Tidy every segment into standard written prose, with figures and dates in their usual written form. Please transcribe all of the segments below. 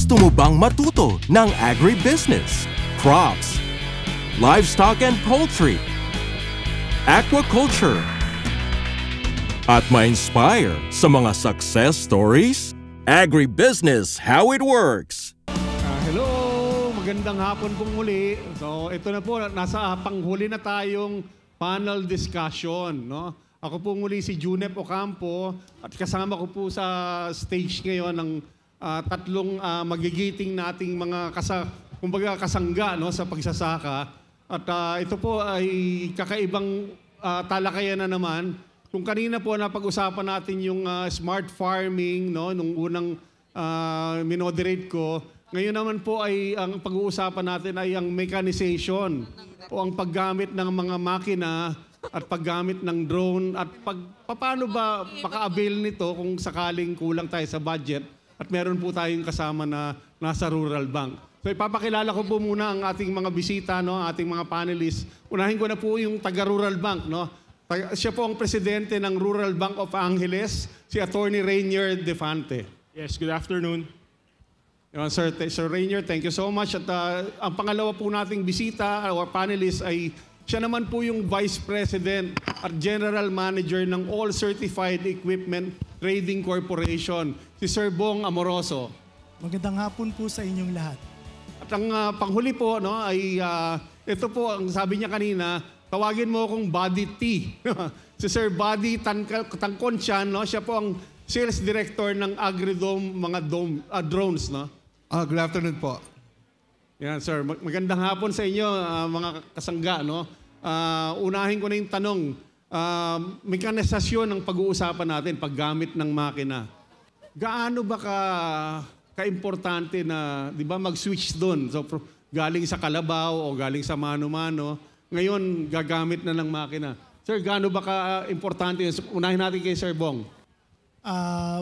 Gusto mo bang matuto ng agribusiness, crops, livestock and poultry, aquaculture, at ma-inspire sa mga success stories? Agribusiness, how it works! Hello! Magandang hapon pong muli. So, ito na po, nasa panghuli na tayong panel discussion, no? Ako po muli si Junep Ocampo at kasama ko po sa stage ngayon ng tatlong magigiting nating mga kasangga, no, sa pagsasaka. At ito po ay kakaibang talakayan na naman. Kung kanina po napag-usapan natin yung smart farming, no, nung unang minoderate ko, ngayon naman po ay ang pag-uusapan natin ay ang mechanization o ang paggamit ng mga makina at paggamit ng drone at paano ba maka-avail nito kung sakaling kulang tayo sa budget at meron po tayong kasama na nasa Rural Bank. So ipapakilala ko po muna ang ating mga bisita, no, ating mga panelists. Unahin ko na po yung taga-Rural Bank, no. Siya po ang presidente ng Rural Bank of Angeles, si Attorney Rainier Defante. Yes, good afternoon. Sir Rainier, thank you so much. At ang pangalawa po nating bisita, or panelist, ay siya naman po yung Vice President at General Manager ng All Certified Equipment Trading Corporation, si Sir Bong Amoroso. Magandang hapon po sa inyong lahat. At ang panghuli po, no, ay ito po, ang sabi niya kanina, tawagin mo akong Buddy T. Si Sir Buddy Tangkonsian, no? Siya po ang Sales Director ng AgriDome, mga drones, no? Good afternoon po. Yan, sir. Magandang hapon sa inyo, mga kasangga, no? Unahin ko na yung tanong. Mekanisasyon ng pag-uusapan natin, paggamit ng makina. Gaano ba ka-importante na, di ba, mag-switch doon? So, galing sa kalabaw o galing sa mano-mano, ngayon, gagamit na ng makina. Sir, gaano ba ka-importante? Unahin natin kay Sir Bong.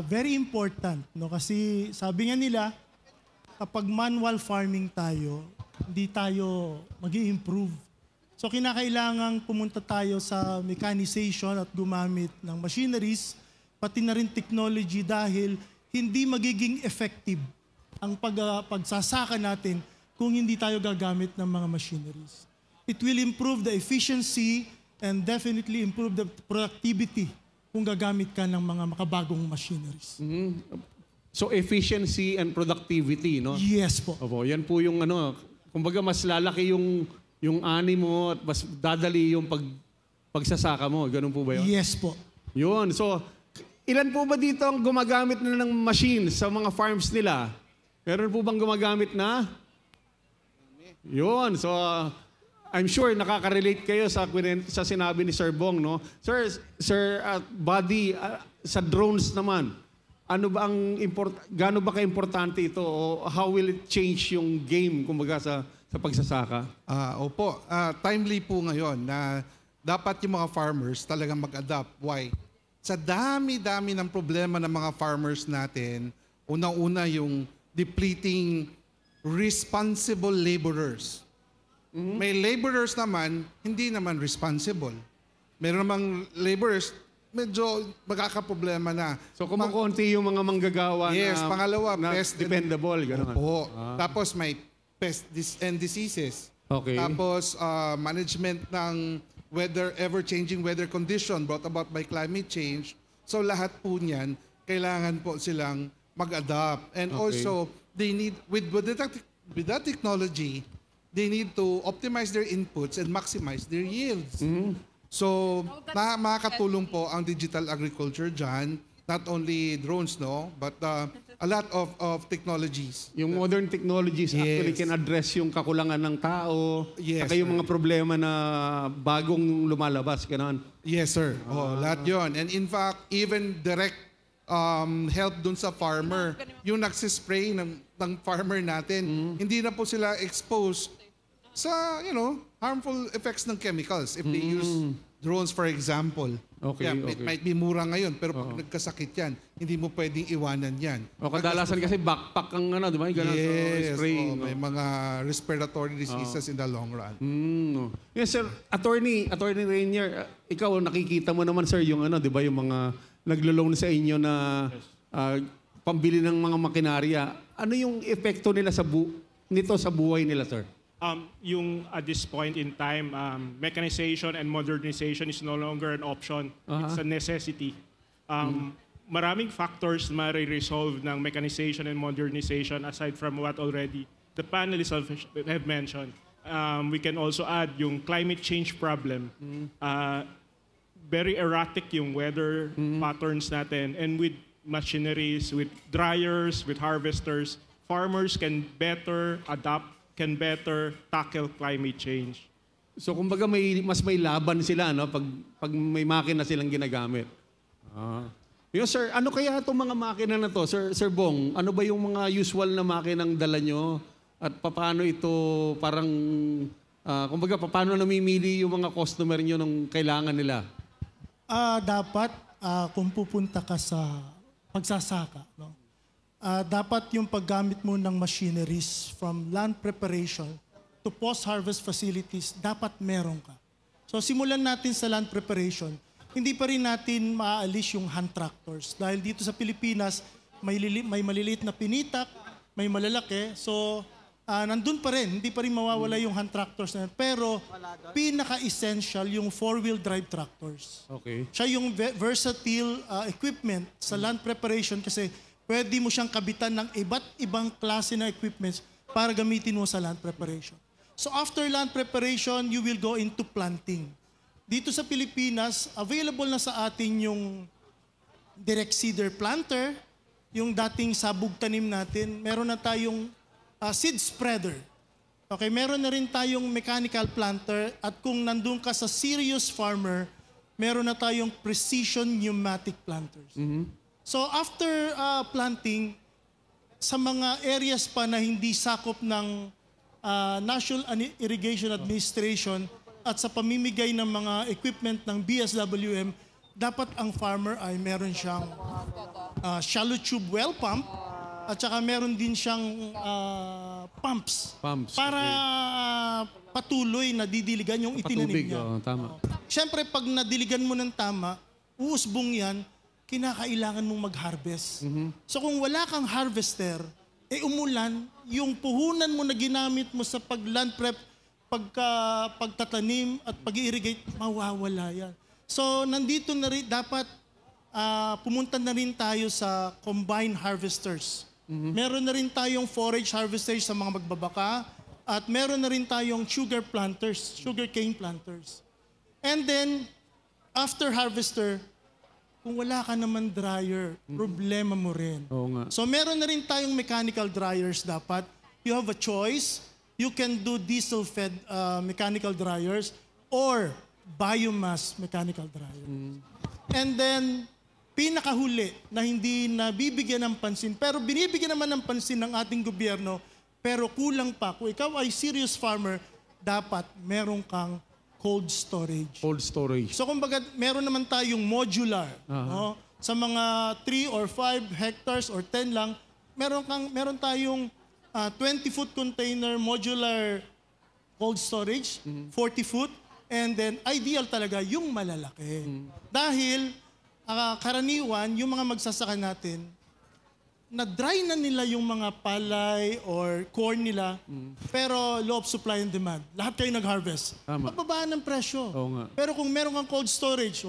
Very important, no? Kasi sabi nga nila, kapag manual farming tayo, hindi tayo mag-i-improve. So kinakailangang pumunta tayo sa mechanization at gumamit ng machineries, pati na rin technology dahil hindi magiging effective ang pagsasaka natin kung hindi tayo gagamit ng mga machineries. It will improve the efficiency and definitely improve the productivity kung gagamit ka ng mga makabagong machineries. Mm-hmm. So efficiency and productivity, no? Yes po. Opo, yan po yung ano, kumbaga mas lalaki yung ani mo at mas dadali yung pagsasaka mo. Ganun po ba yun? Yes po. Yun. So, ilan po ba dito ang gumagamit na ng machine sa mga farms nila? Meron po bang gumagamit na? Yun. So, I'm sure nakaka-relate kayo sa sinabi ni Sir Bong, no? Sir Buddy, sa drones naman, ano ba gaano ba ka-importante ito o how will it change yung game kumbaga sa pagsasaka? Opo, timely po ngayon na dapat yung mga farmers talagang mag-adapt. Why? Sa dami-dami ng problema ng mga farmers natin, unang-una yung depleting responsible laborers. Mm-hmm. May laborers naman, hindi naman responsible. Meron namang laborers, medyo magkakaproblema na. So kumukunti yung mga manggagawa pangalawa, na pest dependable. Ganun. Opo. Tapos may pests and diseases. Okay. Tapos management ng ever-changing weather condition brought about by climate change. So lahat po niyan, kailangan po silang mag-adapt. And also, they need, with that technology, they need to optimize their inputs and maximize their yields. Mm-hmm. So, makakatulong po ang digital agriculture dyan. Not only drones, no? But a lot of technologies. Yung modern technologies actually can address yung kakulangan ng tao, saka yung mga problema na bagong lumalabas. Ganun. Yes, sir. Lahat yun. And in fact, even direct help dun sa farmer. Yung nagsispray ng farmer natin, hindi na po sila exposed sa, harmful effects ng chemicals if they use drones, for example. It might be mura ngayon, pero pag nagkasakit yan, hindi mo pwedeng iwanan yan. O kadalasan kasi backpack ang di ba? Ganun, spray. May mga respiratory diseases in the long run. Yes, sir. Attorney Rainier, ikaw nakikita mo naman, sir, yung di ba, yung mga naglo-loan sa inyo na pambili ng mga makinarya. Ano yung epekto nila nito sa buhay nila, sir? Yung at this point in time, mechanization and modernization is no longer an option. It's a necessity. Maraming factors na resolve ng mechanization and modernization aside from what already the panelists have mentioned. We can also add yung climate change problem. Very erratic yung weather patterns natin, and with machineries, with dryers, with harvesters, farmers can better adapt, can better tackle climate change. So kumbaga mas may laban sila, no, pag may makina silang ginagamit. Yun, sir, ano kaya itong mga makina na to? Sir Bong, ano ba yung mga usual na makinang dala nyo? At paano ito parang, kumbaga, paano namimili yung mga customer nyo nung kailangan nila? Dapat, kung pupunta ka sa pagsasaka, no? Dapat yung paggamit mo ng machineries from land preparation to post-harvest facilities, dapat meron ka. So simulan natin sa land preparation. Hindi pa rin natin maaalis yung hand tractors. Dahil dito sa Pilipinas, may maliliit na pinitak, may malalaki. So, nandun pa rin. Hindi pa rin mawawala yung hand tractors na yan. Pero, pinaka-essential yung four-wheel drive tractors. Okay. Siya yung versatile equipment sa land preparation kasi pwede mo siyang kabitan ng iba't ibang klase na equipments para gamitin mo sa land preparation. So, after land preparation, you will go into planting. Dito sa Pilipinas, available na sa atin yung direct seeder planter, yung dating sabog tanim natin. Meron na tayong seed spreader. Okay, meron na rin tayong mechanical planter, at kung nandun ka sa serious farmer, meron na tayong precision pneumatic planters. So after planting, sa mga areas pa na hindi sakop ng National Irrigation Administration, at sa pamimigay ng mga equipment ng BSWM, dapat ang farmer ay meron siyang shallow tube well pump, at saka meron din siyang pumps para patuloy na didiligan yung itinanim Patubig, niya. tama. Siyempre, pag nadiligan mo ng tama, uusbong yan, kinakailangan mong mag-harvest. So kung wala kang harvester, umulan, yung puhunan mo na ginamit mo sa pag-land prep, pagtatanim at pag-irrigate, mawawala yan. So, nandito na rin, dapat pumunta na rin tayo sa combined harvesters. Meron na rin tayong forage harvesters sa mga magbabaka, at meron na rin tayong sugar cane planters. And then, after harvester, kung wala ka naman dryer, problema mo rin. Oo nga. So, meron na rin tayong mechanical dryers dapat. You have a choice. You can do diesel-fed mechanical dryers or biomass mechanical dryers. And then, pinakahuli na hindi nabibigyan ng pansin, pero binibigyan naman ng pansin ng ating gobyerno, pero kulang pa. Kung ikaw ay serious farmer, dapat meron kang cold storage. Cold storage. So kumbaga, meron naman tayong modular. No? Sa mga 3 or 5 hectares or 10 lang, meron tayong 20-foot container modular cold storage, 40-foot, and then ideal talaga yung malalaki. Dahil karaniwan, yung mga magsasaka natin, na-dry na nila yung mga palay or corn nila, pero law of supply and demand. Lahat kayo nag-harvest. Tama. Mababa ng presyo. Oo nga. Pero kung meron kang cold storage,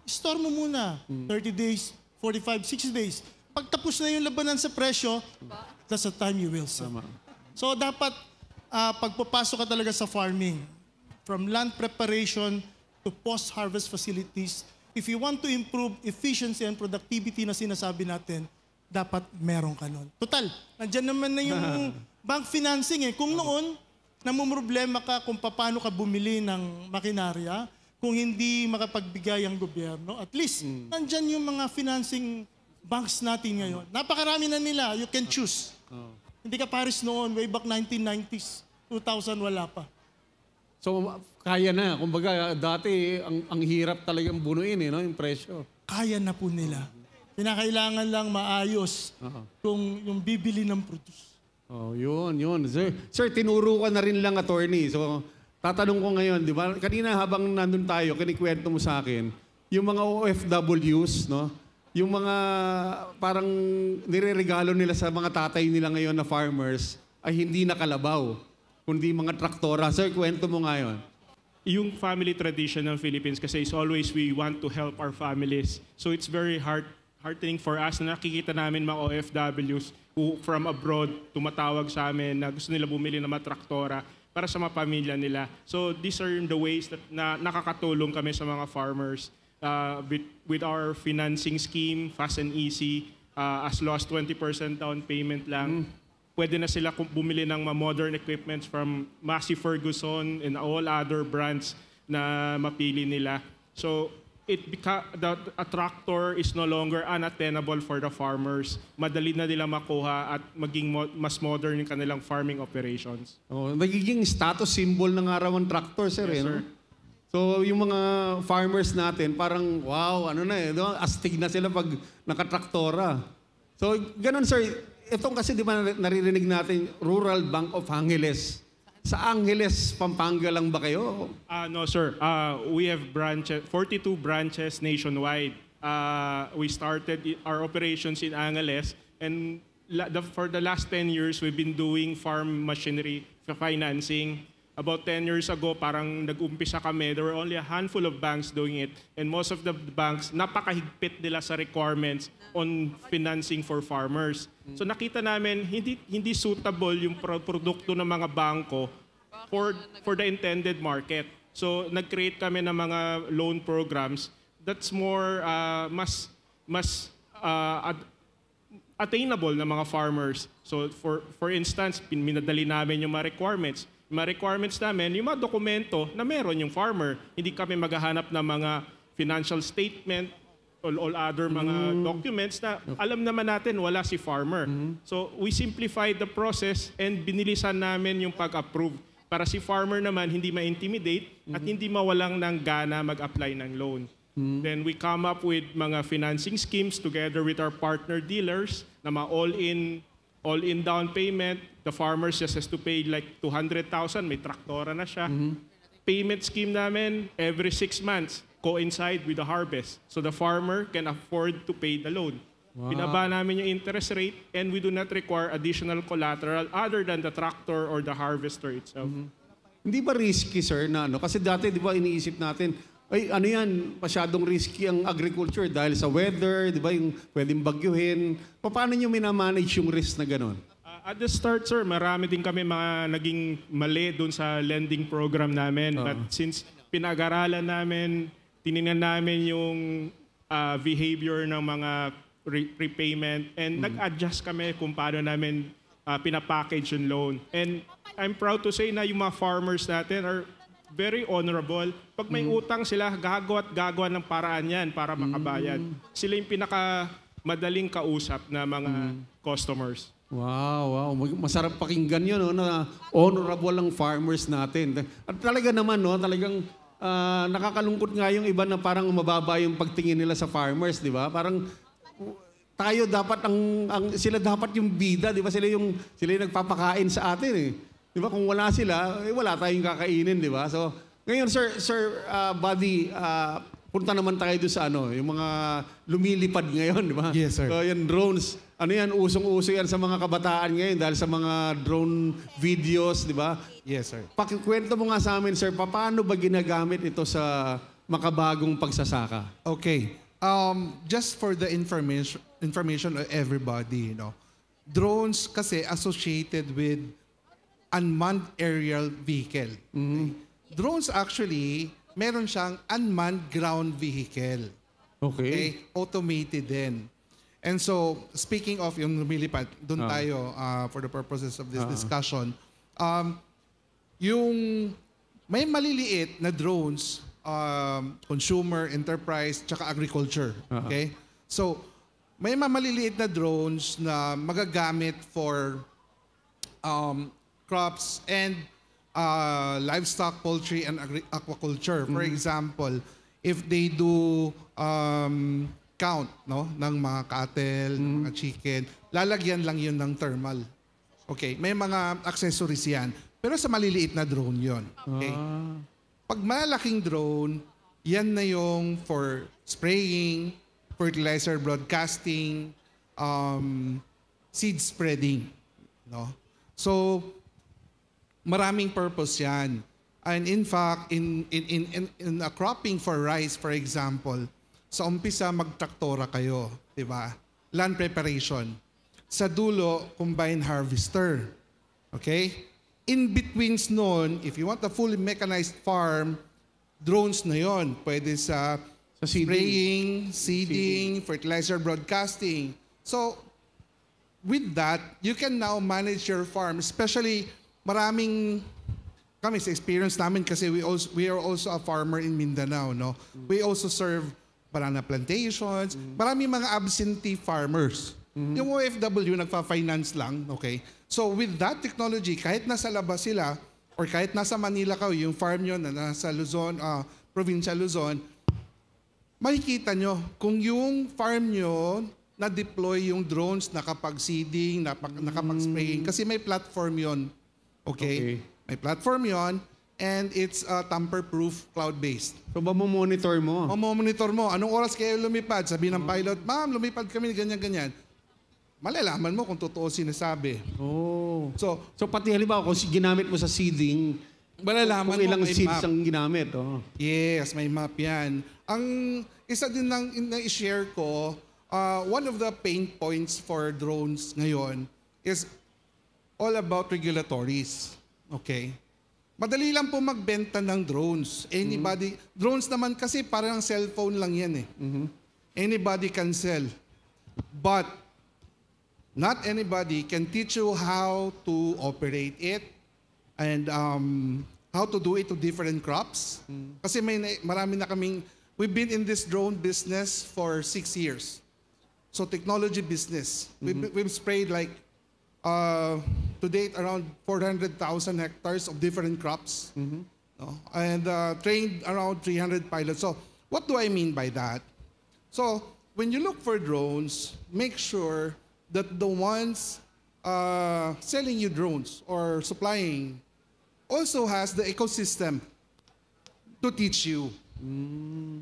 store mo muna. 30 days, 45, 60 days. Pag tapos na yung labanan sa presyo, that's the time you will sell. Tama. So dapat pagpapasok ka talaga sa farming, from land preparation to post-harvest facilities, if you want to improve efficiency and productivity na sinasabi natin, dapat meron ka nun. Total, nandyan naman na yung bank financing eh. Kung noon, namumroblema ka kung paano ka bumili ng makinarya, kung hindi makapagbigay ang gobyerno, at least nandyan yung mga financing banks natin ngayon. Napakarami na nila, you can choose. Hindi ka pares noon, way back 1990s, 2000 wala pa. So, kaya na. Kumbaga, dati, ang hirap talagang bunuin, yung presyo. Kaya na po nila. Kinakailangan lang maayos kung yung bibili ng produce. Oh, yun. Sir, tinuro ka na rin lang, attorney. So, tatanong ko ngayon, di ba? Kanina habang nandun tayo, kinikwento mo sa akin, yung mga OFWs, no? yung mga parang nireregalo nila sa mga tatay nila ngayon na farmers ay hindi na kalabaw, kundi mga traktora. Sir, kwento mo ngayon. Yung family tradition ng Philippines kasi is always we want to help our families. So it's very heartening for us na nakikita namin mga OFWs who from abroad tumatawag sa amin na gusto nila bumili ng mga traktora para sa mga pamilya nila. So these are the ways that na nakakatulong kami sa mga farmers with our financing scheme, Fast and Easy, as low as 20% down payment lang. Pwede na sila bumili ng mga modern equipments from Massey Ferguson and all other brands na mapili nila. So a tractor is no longer unattainable for the farmers. Madali na nila makuha at maging mas modern yung kanilang farming operations. Oh, nagiging status symbol ng araw ang tractor, sir. Yes, No? sir. So yung mga farmers natin, parang wow, ano na no? Astig na sila pag nakatraktora. So ganun, sir. Itong kasi di ba naririnig natin, Rural Bank of Angeles. Sa Angeles, Pampanga lang ba kayo? No, sir. We have 42 branches nationwide. We started our operations in Angeles, and for the last 10 years, we've been doing farm machinery financing. About 10 years ago, parang nag-umpisa kami. There were only a handful of banks doing it, and most of the banks, napakahigpit nila sa requirements on financing for farmers. So nakita namin, hindi suitable yung produkto ng mga bangko for the intended market. So nag-create kami ng mga loan programs that's more mas attainable ng mga farmers. So for instance, minadali namin yung mga requirements. Yung mga requirements namin, yung mga dokumento na meron yung farmer. Hindi kami maghahanap ng mga financial statement, all other mga documents na alam naman natin wala si farmer. So we simplified the process and binilisan namin yung pag-approve para si farmer naman hindi ma-intimidate at hindi mawalang ng gana mag-apply ng loan. Then we come up with mga financing schemes together with our partner dealers na mga all-in down payment. The farmer just has to pay like 200,000, may traktora na siya. Payment scheme namin every 6 months coincide with the harvest. So the farmer can afford to pay the loan. Wow. Binaba namin yung interest rate and we do not require additional collateral other than the tractor or the harvester itself. Hindi ba risky, sir, na ano? Kasi dati, di ba, iniisip natin, ay, ano yan, masyadong risky ang agriculture dahil sa weather, di ba, yung pwedeng bagyuhin. Paano nyo minamanage yung risk na gano'n? At the start, sir, marami din kami mga naging mali doon sa lending program namin. But since pinag-aralan namin, tinignan namin yung behavior ng mga repayment and nag-adjust kami kung paano namin pinapackage yung loan. And I'm proud to say na yung mga farmers natin are very honorable. Pag may utang sila, gagawa ng paraan yan para makabayad. Sila yung pinakamadaling kausap na mga customers. Wow. Masarap pakinggan yun, no, na honorable ang farmers natin. At talaga naman, no, talagang nakakalungkot nga yung iba na parang mababa yung pagtingin nila sa farmers, di ba? Parang tayo dapat sila dapat yung bida, di ba? Sila yung nagpapakain sa atin eh. Di ba? Kung wala sila, wala tayong kakainin, di ba? So, ngayon Sir Buddy, punta naman tayo doon sa yung mga lumilipad ngayon, di ba? Yes, sir. So, yung drones, usong-uso yan sa mga kabataan ngayon dahil sa mga drone videos, di ba? Yes, sir. Pakikwento mo nga sa amin, sir, paano ba ginagamit ito sa makabagong pagsasaka? Okay. Just for the information of everybody, drones kasi associated with unmanned aerial vehicle. Okay? Drones actually, meron siyang unmanned ground vehicle. Okay? Automated din. And so, speaking of yung lumilipad, doon tayo for the purposes of this discussion. Yung may maliliit na drones, consumer, enterprise, tsaka agriculture. Okay? So, may maliliit na drones na magagamit for crops and livestock, poultry, and aquaculture. For example, if they do count ng mga cattle, mga chicken, lalagyan lang yun ng thermal. Okay, may mga accessories yan. Pero sa maliliit na drone yun. Okay? Pag malaking drone, yan na yung for spraying, fertilizer broadcasting, seed spreading. No? So, maraming purpose yan. And in fact, in a cropping for rice, for example, sa umpisa magtraktora kayo, di ba? Land preparation. Sa dulo, combine harvester. Okay? In betweens noon, if you want a fully mechanized farm, drones na yon. Pwede sa spraying, seeding, fertilizer broadcasting. So, with that, you can now manage your farm, especially maraming kami sa experience namin kasi we are also a farmer in Mindanao, no? We also serve banana plantations, maraming mga absentee farmers. Yung OFW nagfa-finance lang, okay? So with that technology, kahit nasa labas sila or kahit nasa Manila ka, yung farm nyo na nasa Luzon, provincia Luzon, makikita nyo kung yung farm nyo na-deploy yung drones nakapag-seeding, nakapag-spraying kasi may platform yon. Okay? May platform yon and it's tamper-proof, cloud-based. So ba monitor mo? Monitor mo. Anong oras kayo lumipad? Sabi ng pilot, ma'am, lumipad kami ganyan-ganyan. Malalaman mo kung totoo sinasabi. Oh. So pati halimbawa kung ginamit mo sa seeding, malalaman kung ilang mo may seeds map. ang ginamit. Oh. Yes, may map yan. Ang isa din lang na-share ko, one of the pain points for drones ngayon is all about regulatories. Okay? Madali lang po magbenta ng drones. Drones naman kasi parang cellphone lang yan eh. Anybody can sell. But not anybody can teach you how to operate it and how to do it to different crops. Kasi marami na kaming, we've been in this drone business for 6 years. So technology business. We've sprayed like, to date around 400,000 hectares of different crops. No? And trained around 300 pilots. So what do I mean by that? So when you look for drones, make sure that the ones selling you drones or supplying also has the ecosystem to teach you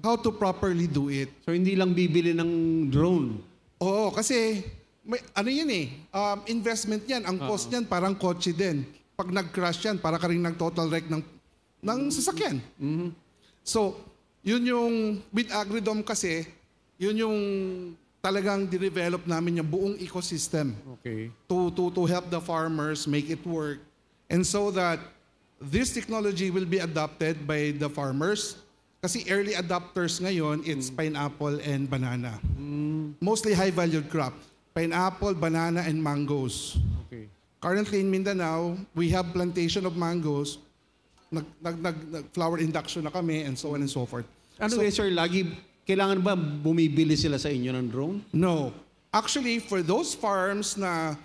how to properly do it. So hindi lang bibili ng drone. Oo, kasi ano yan eh, investment yan. Ang cost yan parang kotse din. Pag nag-crash yan, para ka rin nag-total wreck ng sasakyan. So, yun yung, with Agridom kasi, yun yung talagang dinevelop namin yung buong ecosystem. Okay. To help the farmers make it work. And so that this technology will be adopted by the farmers. Kasi early adopters ngayon, it's pineapple and banana. Mostly high-valued crop. Pineapple, banana, and mangoes. Okay. Currently in Mindanao, we have plantation of mangoes. Nag-flower induction na kami and so on and so forth. Ano sir, lagi, kailangan ba bumibili sila sa inyo ng drone? No. Actually, for those farms na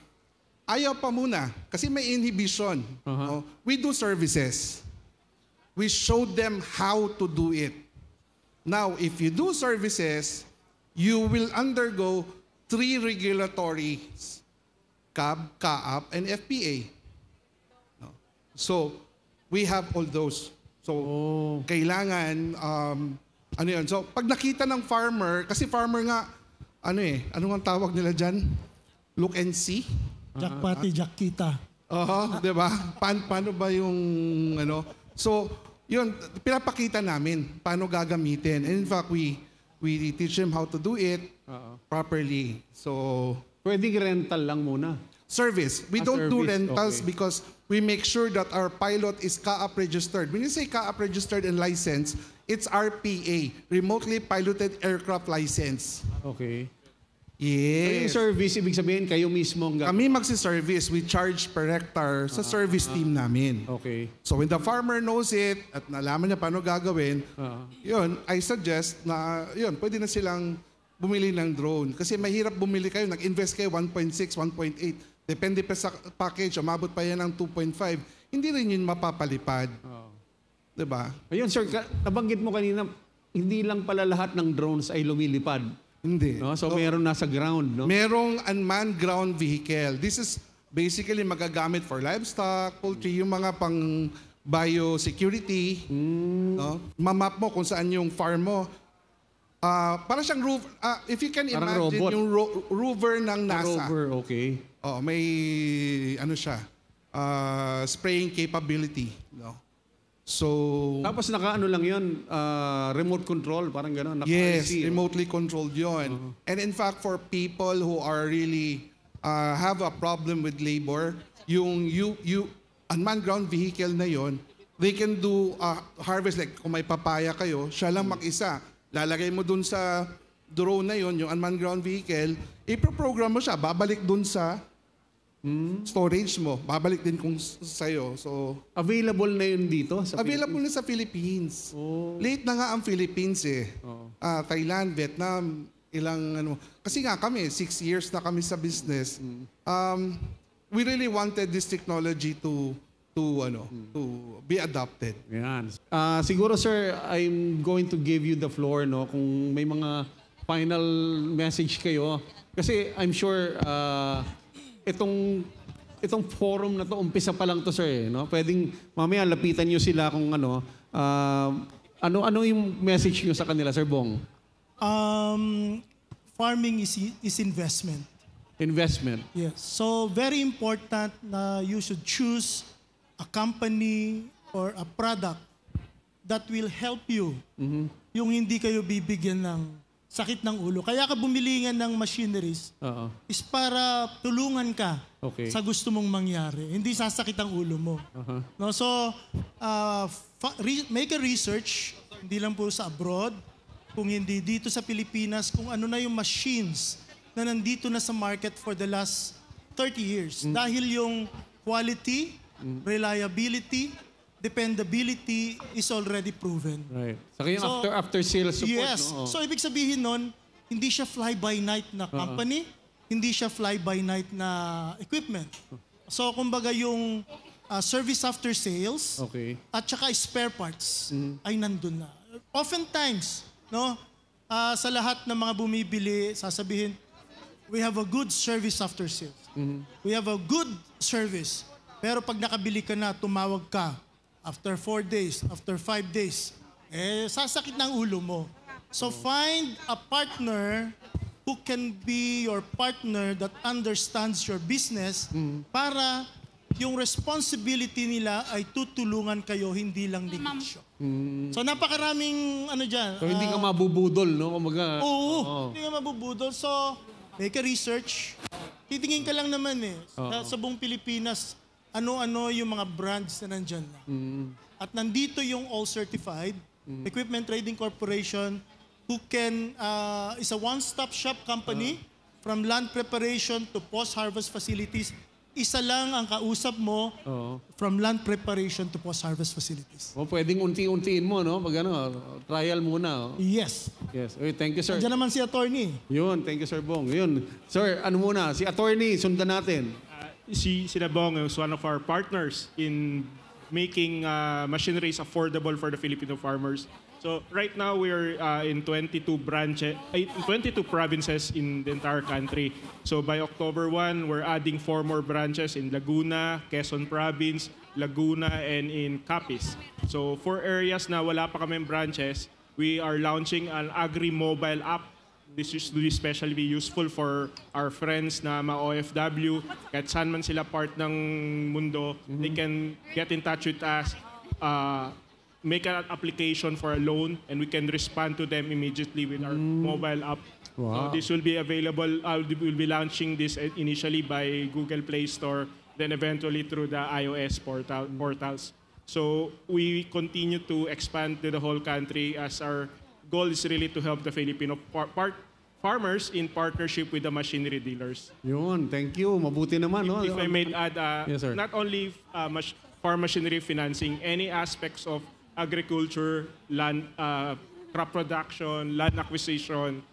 ayaw pa muna, kasi may inhibition, no, we do services. We show them how to do it. Now, if you do services, you will undergo 3 regulatories, CAB, CAAP, and FPA. No. So, we have all those. So, kailangan, ano yun? So, pag nakita ng farmer, kasi farmer nga, ano ang tawag nila dyan? Look and see? Jack pati, Jack kita. Di ba? Paano ba yung, ano? So, yun, pinapakita namin paano gagamitin. And in fact, we teach them how to do it properly. So, pwedeng rental lang muna. Service. We don't do service, rentals okay. because we make sure that our pilot is CAAP registered. When you say CAAP registered and licensed, it's RPA, Remotely Piloted Aircraft License. Okay. So Yes. yung service, ibig sabihin, kayo mismo ang Kami magsi-service. We charge per hectare sa service team namin. Okay. So when the farmer knows it at nalaman niya paano gagawin, yun, I suggest na, yun, pwede na silang bumili ng drone. Kasi mahirap bumili kayo, nag-invest kayo 1.6, 1.8. Depende pa sa package, umabot pa yan ng 2.5. Hindi rin yun mapapalipad. Diba? Ayun sir, nabanggit mo kanina, hindi lang pala lahat ng drones ay lumilipad. Hindi. No? So meron nasa ground, no? Merong unmanned ground vehicle. This is basically magagamit for livestock, poultry, yung mga pang biosecurity. No? Mamap mo kung saan yung farm mo. Para siyang rover, if you can Parang imagine robot. yung rover ng NASA. Rover, okay. Oh, may ano siya, spraying capability, no? So Tapos naka-ano lang yun, remote control, parang gano'n. yes, remotely controlled 'yon. And in fact, for people who are really have a problem with labor, yung unmanned ground vehicle na 'yon, they can do harvest, like kung may papaya kayo, siya lang mag-isa. Lalagay mo dun sa drone na 'yon, yung unmanned ground vehicle, iproprogram mo siya, babalik dun sa storage mo, babalik din kung sa'yo. So, Available na yun dito? Sa available na sa Philippines. Late na nga ang Philippines eh. Thailand, Vietnam, ilang ano. Kasi nga kami, 6 years na kami sa business. We really wanted this technology to be adopted. Yan. Siguro sir, I'm going to give you the floor, no, kung may mga final message kayo. Kasi I'm sure itong forum na to, umpisa pa lang to sir, no? Pwedeng mamaya lapitan niyo sila kung ano yung message niyo sa kanila, Sir Bong? Farming is investment. Investment. Yes. So very important na you should choose a company or a product that will help you. Yung hindi kayo bibigyan ng sakit ng ulo. Kaya ka bumili nga ng machineries is para tulungan ka sa gusto mong mangyari. Hindi sasakit ang ulo mo. No? So, make a research, hindi lang po sa abroad, kung hindi dito sa Pilipinas, kung ano na yung machines na nandito na sa market for the last 30 years. Dahil yung quality, reliability, dependability is already proven. Right. Saka yung after sales support, yes. no? So, ibig sabihin nun, hindi siya fly-by-night na company, hindi siya fly-by-night na equipment. So, kumbaga yung service after sales at saka spare parts ay nandun na. Oftentimes, no, sa lahat ng mga bumibili, sasabihin, we have a good service after sales. We have a good service. Pero pag nakabili ka na, tumawag ka, after 4 days, after 5 days, sasakit ng ulo mo. So find a partner who can be your partner that understands your business para yung responsibility nila ay tutulungan kayo, hindi lang negosyo. So napakaraming ano dyan. So hindi ka mabubudol, no? Kumaga, hindi ka mabubudol. So make a research. Titingin ka lang naman sa buong Pilipinas, ano-ano yung mga brands na nandyan na. At nandito yung All Certified, Equipment Trading Corporation, who is a one-stop shop company from land preparation to post-harvest facilities. Isa lang ang kausap mo from land preparation to post-harvest facilities. Pwedeng unti-untiin mo, no? Pag trial muna. Yes. Yes. Okay, thank you, sir. Nandiyan naman si attorney. Yun, thank you, Sir Bong. Yun. Sir, muna? Si attorney, sundan natin. Sila Bong is one of our partners in making machineries affordable for the Filipino farmers. So right now we are in 22 provinces in the entire country. So by October 1, we're adding 4 more branches in Laguna, Quezon Province, Laguna, and in Capiz. So 4 areas na wala pa kaming branches, we are launching an agri-mobile app. This is especially be useful for our friends na ma-OFW. Kahit saan man sila part ng mundo, they can get in touch with us, make an application for a loan, and we can respond to them immediately with our mobile app. Wow. This will be available, we'll be launching this initially by Google Play Store, then eventually through the iOS portals. So we continue to expand to the whole country as our goal is really to help the Filipino farmers in partnership with the machinery dealers. Yun, thank you. Mabuti naman, no? If I may add, Yes, sir. not only farm machinery financing, any aspects of agriculture, land, crop production, land acquisition,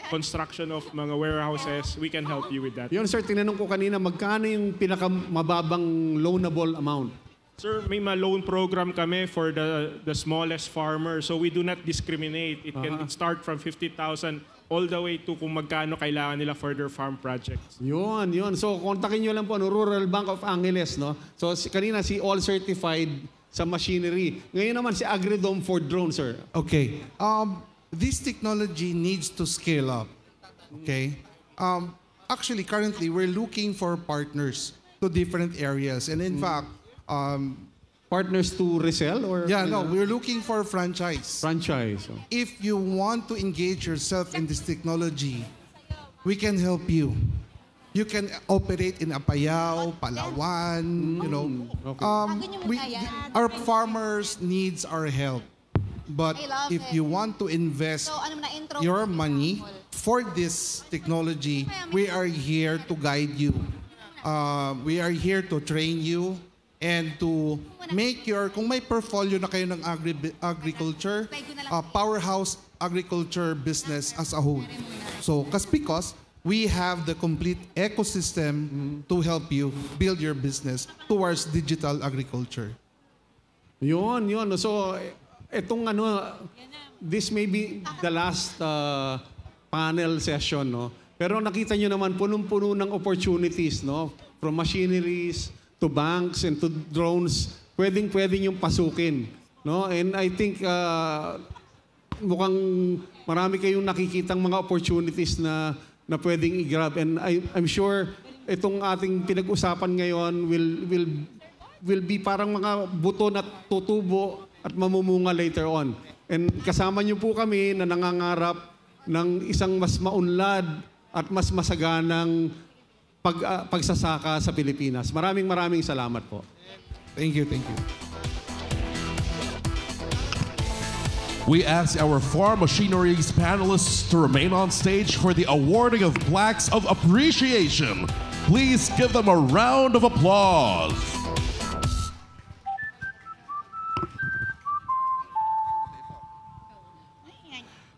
construction of mga warehouses, we can help you with that. Yun, sir, tinanong ko kanina, magkano yung pinakamababang loanable amount? Sir, may loan program kami for the smallest farmer. So we do not discriminate. It can start from 50,000 all the way to kung magkano kailangan nila for their farm projects. Yun. So, kontakin nyo lang po, Rural Bank of Angeles, no? So, kanina si All Certified sa machinery. Ngayon naman si Agridome for drone, sir. Okay. this technology needs to scale up. Okay? Actually, currently, we're looking for partners to different areas. And in fact, Partners to resell or we're looking for franchise. franchise? If you want to engage yourself in this technology, we can help you. You can operate in Apayao, Palawan, you know. Our farmers needs our help. But if you want to invest your money for this technology, we are here to guide you. We are here to train you and to make kung may portfolio na kayo ng agriculture, powerhouse agriculture business as a whole. So, because we have the complete ecosystem to help you build your business towards digital agriculture. Yun. So, itong this may be the last panel session, no? Pero nakita nyo naman, punong-puno ng opportunities, no? From machineries to banks and to drones, pwedeng-pwedeng yung pasukin, no? And I think mukhang marami kayong nakikitang mga opportunities na pwedeng i-grab. And I'm sure itong ating pinag-usapan ngayon will be parang mga buto na tutubo at mamumunga later on. And kasama niyo po kami na nangangarap ng isang mas maunlad at mas masaganang pagsasaka sa Pilipinas. Maraming salamat po. Thank you. We ask our farm machineries panelists to remain on stage for the awarding of plaques of appreciation. Please give them a round of applause.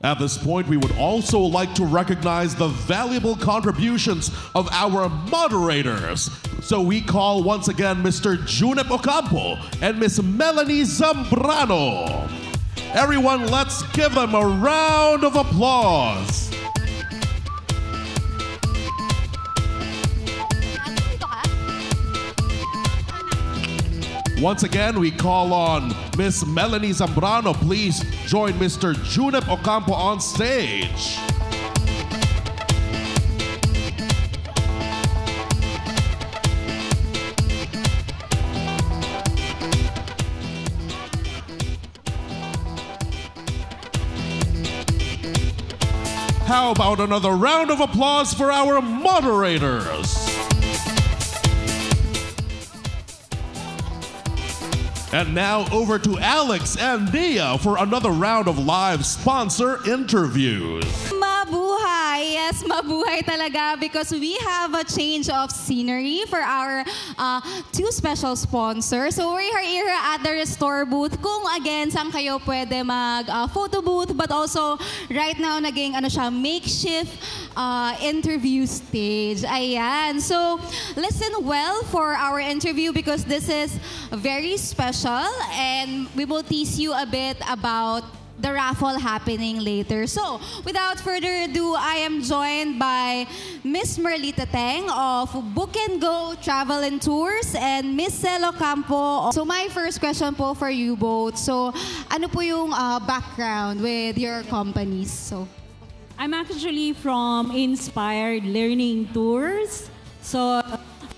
At this point, we would also like to recognize the valuable contributions of our moderators. So we call once again Mr. Junep Ocampo and Miss Melanie Zambrano. Everyone, let's give them a round of applause. Once again, we call on Miss Melanie Zambrano. Please join Mr. Junep Ocampo on stage. How about another round of applause for our moderators? And now over to Alex and Nia for another round of live sponsor interviews. Mabuhay! Yes, mabuhay talaga because we have a change of scenery for our two special sponsors. So we're here at the Restore booth. Kung again, saan kayo pwede mag-photo booth, but also right now naging makeshift interview stage. Ayan. So listen well for our interview because this is very special and we will tease you a bit about the raffle happening later. So, without further ado, I am joined by Miss Merlita Teng of Book and Go Travel and Tours and Miss Celo Campo. So, my first question po for you both. So, ano po yung background with your companies? So, I'm actually from Inspired Learning Tours. So,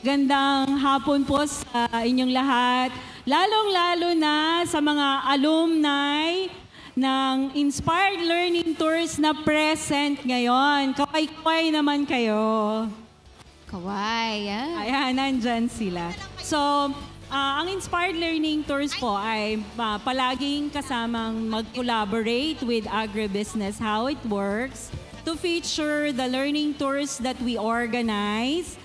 gandang hapon po sa inyong lahat. Lalong-lalo na sa mga alumni ng Inspired Learning Tours na present ngayon. Kaway-kaway naman kayo. Kaway, yeah. Ayan, nandyan sila. So, ang Inspired Learning Tours po ay palaging kasamang mag-collaborate with agribusiness, how it works, to feature the learning tours that we organize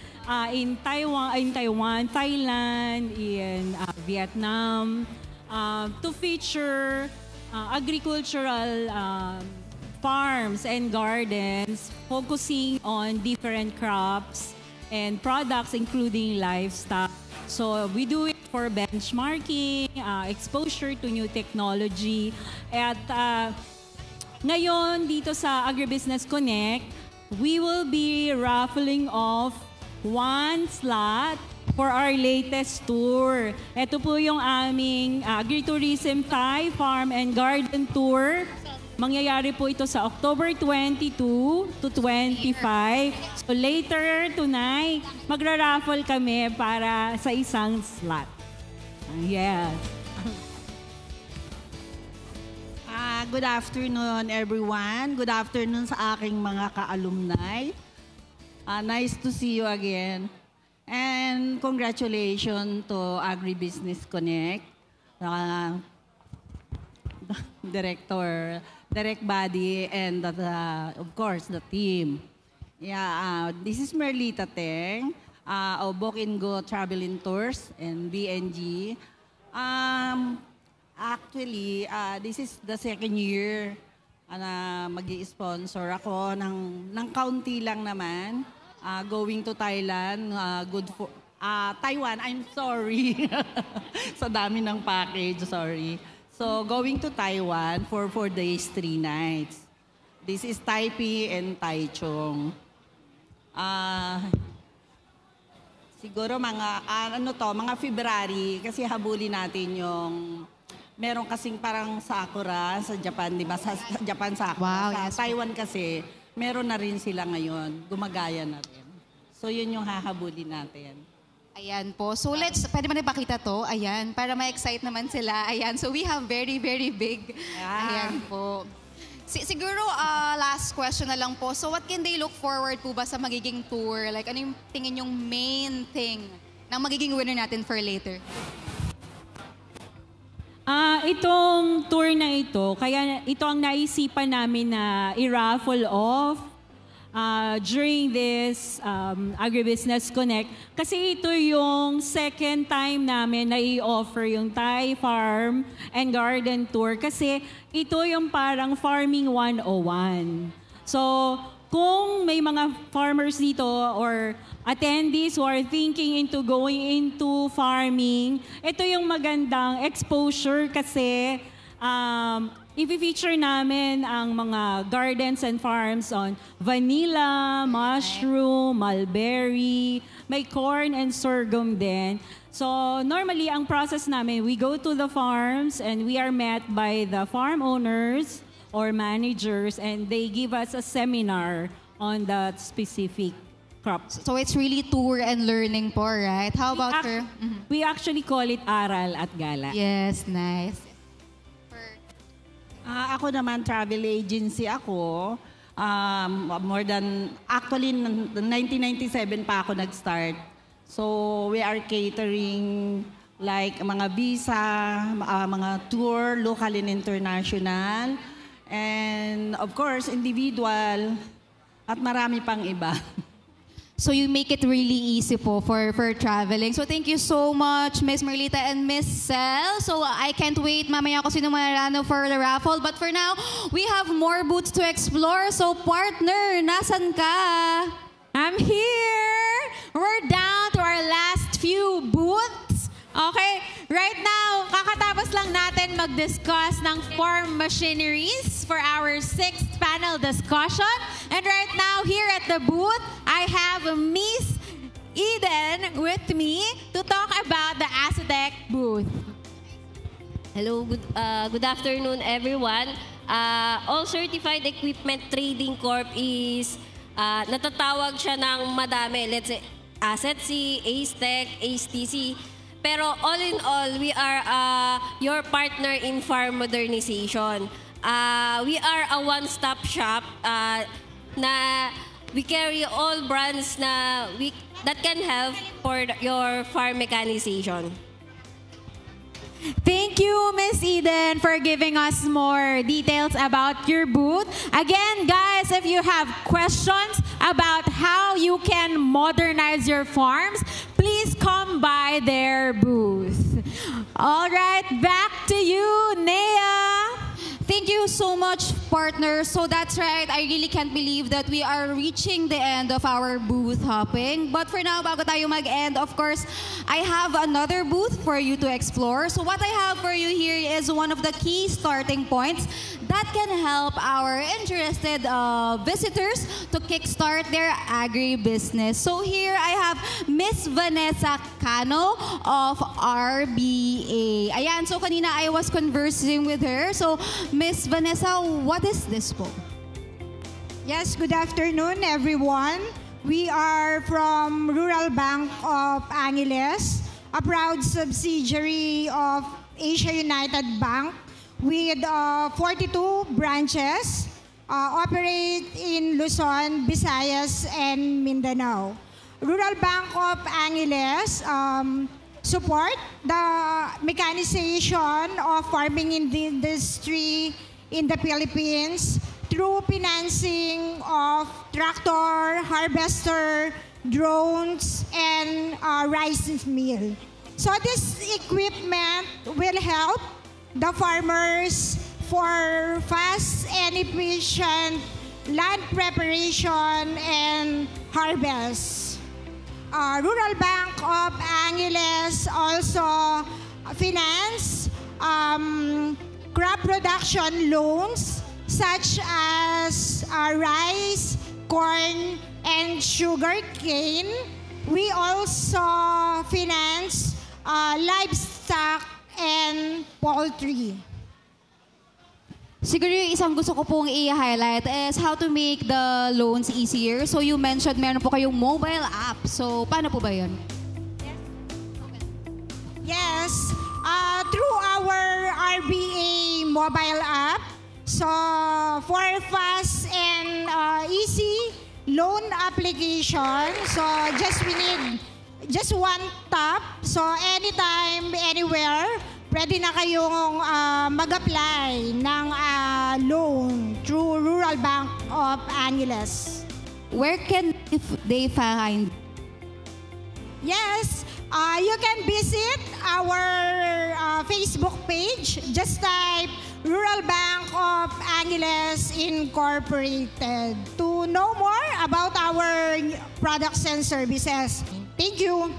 in Taiwan, Thailand, in Vietnam, to feature agricultural farms and gardens focusing on different crops and products including livestock. So we do it for benchmarking, exposure to new technology. At ngayon dito sa Agribusiness Connect, we will be raffling off one slot for our latest tour. Ito po yung aming Agritourism Thai Farm and Garden Tour Mangyayari po ito sa October 22 to 25. So later tonight, magra-raffle kami para sa isang slot. Yes. Good afternoon, everyone. Good afternoon sa aking mga ka-alumni. Nice to see you again. And congratulations to Agribusiness Connect, Director, Direct Body, and of course, the team. Yeah, this is Merlita Teng of Book and Go Traveling Tours and BNG. Actually, this is the second year na mag-i-sponsor ako ng kaunti lang naman. Going to Thailand, Taiwan, I'm sorry. Sa dami ng package, sorry. So, going to Taiwan for 4 days, 3 nights. This is Taipei and Taichung. Siguro mga February, kasi habulin natin yung, meron kasing parang Sakura sa Japan, di ba? Sa Japan Sakura. Wow, sa yes. Taiwan kasi, meron na rin sila ngayon. Gumagaya na rin. So, yun yung hahabulin natin. Ayan po. So pwede mo na ipakita to? Ayan, para ma-excite naman sila. Ayan, so we have very, very big. Ayan po. Siguro, last question na lang po. So what can they look forward po ba sa magiging tour? Like, ano yung tingin yung main thing ng magiging winner natin for later? Itong tour na ito, kaya ito ang naisipan namin na i-raffle off during this Agribusiness Connect. Kasi ito yung second time namin na i-offer yung Thai Farm and Garden Tour. Kasi ito yung parang Farming 101. So, kung may mga farmers dito or attendees who are thinking into going into farming, ito yung magandang exposure kasi i-feature namin ang mga gardens and farms on vanilla, mushroom, mulberry, may corn and sorghum din. So normally, ang process namin, we go to the farms and we are met by the farm owners or managers and they give us a seminar on that specific crops. So it's really tour and learning po, right? How about her? We actually call it Aral at Gala. Yes, nice. Ako naman, travel agency ako. More than, actually, 1997 pa ako nag-start. So, we are catering like mga visa, mga tour, local and international. And of course, individual at marami pang iba. So you make it really easy po for traveling. So thank you so much, Miss Merlita and Miss Sel. So I can't wait mamaya ko sino mananalo for the raffle. But for now, we have more booths to explore. So partner, nasan ka? I'm here. We're down to our last few booths. Okay, right now, kakatapos lang natin mag-discuss ng farm machineries for our 6th panel discussion. And right now, here at the booth, I have Miss Eden with me to talk about the Aztec booth. Hello, good afternoon everyone. All Certified Equipment Trading Corp is natatawag siya ng madami. Let's say ASETC, Aztec, ASTC. Pero all in all, we are your partner in farm modernization. We are a one-stop shop na we carry all brands that can help for your farm mechanization. Thank you, Miss Eden, for giving us more details about your booth. Again, guys, if you have questions about how you can modernize your farms, please come by their booth. All right, back to you, Nea. Thank you so much, partner. So that's right, I really can't believe that we are reaching the end of our booth hopping. But for now, bago tayo mag-end, of course, I have another booth for you to explore. So what I have for you here is one of the key starting points that can help our interested visitors to kickstart their agribusiness. So here I have Miss Vanessa Cano of RBA. Ayan, so kanina I was conversing with her. So Miss Vanessa, what What is this po? Yes, good afternoon, everyone. We are from Rural Bank of Angeles, a proud subsidiary of Asia United Bank with 42 branches, operate in Luzon, Visayas, and Mindanao. Rural Bank of Angeles support the mechanization of farming in the industry in the Philippines through financing of tractor, harvester, drones, and rice mill. So this equipment will help the farmers for fast and efficient land preparation and harvest. Rural Bank of Angeles also finance crop production loans such as rice, corn, and sugar cane. We also finance livestock and poultry. Siguro yung isang gusto ko pong i-highlight is how to make the loans easier. So you mentioned meron po kayong mobile app. So paano po ba yun? Yes, through our RBA mobile app. So for fast and easy loan application, so we need just one tap. So anytime, anywhere, pwede na kayong mag-apply ng loan through Rural Bank of Angeles. Where can they find? Yes, you can visit our Facebook page. Just type Rural Bank of Angeles Incorporated to know more about our products and services. Thank you.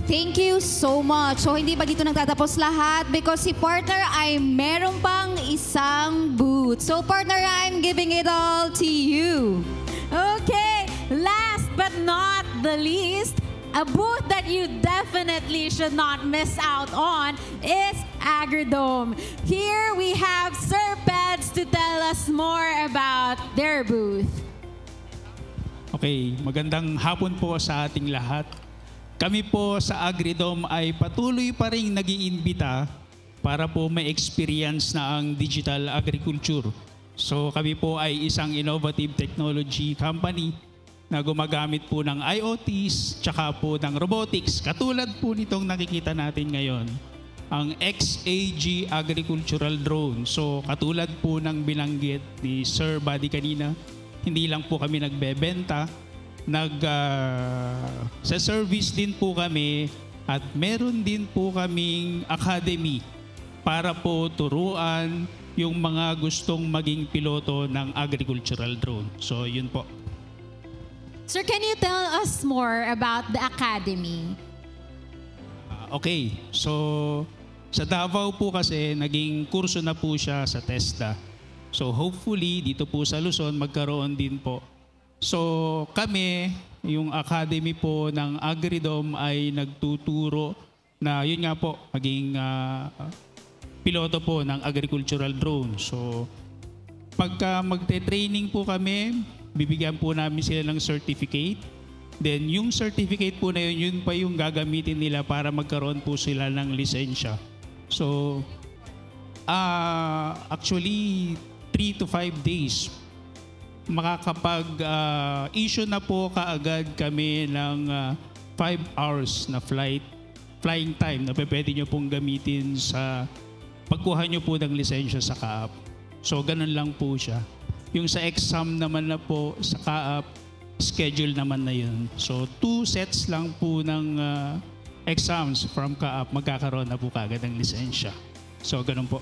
Thank you so much. So hindi ba dito nagtatapos lahat? Because si partner ay meron pang isang booth. So partner, I'm giving it all to you. Okay, last but not the least, a booth that you definitely should not miss out on is Agridome. Here we have Sir Peds to tell us more about their booth. Okay, magandang hapon po sa ating lahat. Kami po sa Agridome ay patuloy pa rin nag-iimbita para po ma-experience na ang digital agriculture. So kami po ay isang innovative technology company na gumagamit po ng IoTs tsaka po ng robotics. Katulad po nitong nakikita natin ngayon, ang XAG Agricultural Drone. So katulad po ng binanggit ni Sir Buddy kanina, hindi lang po kami nagbebenta, sa service din po kami at meron din po kaming academy para po turuan yung mga gustong maging piloto ng agricultural drone. So yun po. Sir, can you tell us more about the academy? Okay, so sa Davao po kasi naging kurso na po siya sa TESDA. So hopefully dito po sa Luzon magkaroon din po. So kami, yung academy po ng Agridome ay nagtuturo na yun nga po, maging piloto po ng agricultural drone. So pagka magte-training po kami, bibigyan po namin sila ng certificate. Then yung certificate po na yun pa yung gagamitin nila para magkaroon po sila ng lisensya. So actually 3 to 5 days makakapag-issue na po kaagad kami ng 5 hours na flying time na pwede nyo pong gamitin sa pagkuha nyo po ng lisensya sa CAAP. So ganun lang po siya. Yung sa exam naman na po sa CAAP, schedule naman na yun. So 2 sets lang po ng exams from CAAP, magkakaroon na po kaagad ng lisensya. So ganun po.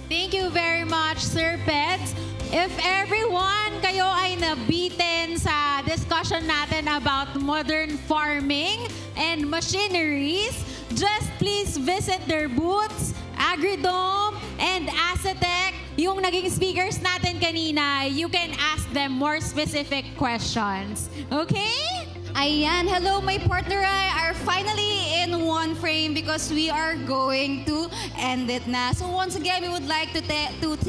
Thank you very much, Sir Peds. If everyone kayo ay nabitin sa discussion natin about modern farming and machineries, just please visit their booths, Agridome and Acetec. Yung naging speakers natin kanina, you can ask them more specific questions. Okay? Ayan, hello my partner. I are finally in one frame. frame because we are going to end it na. So once again, we would like to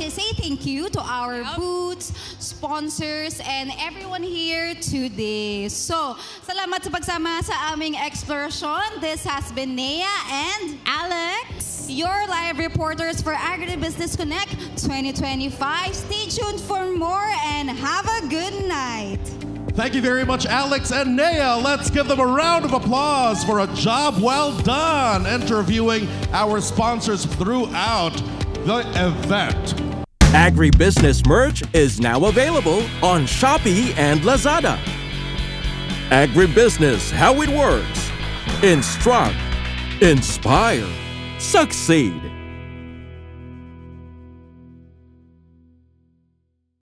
say thank you to our booths, sponsors, and everyone here today. So, salamat sa pagsama sa aming exploration. This has been Nea and Alex, your live reporters for Agribusiness Connect 2025. Stay tuned for more and have a good night. Thank you very much, Alex and Nea. Let's give them a round of applause for a job well done interviewing our sponsors throughout the event. Agribusiness merch is now available on Shopee and Lazada. Agribusiness, how it works. Instruct, inspire, succeed.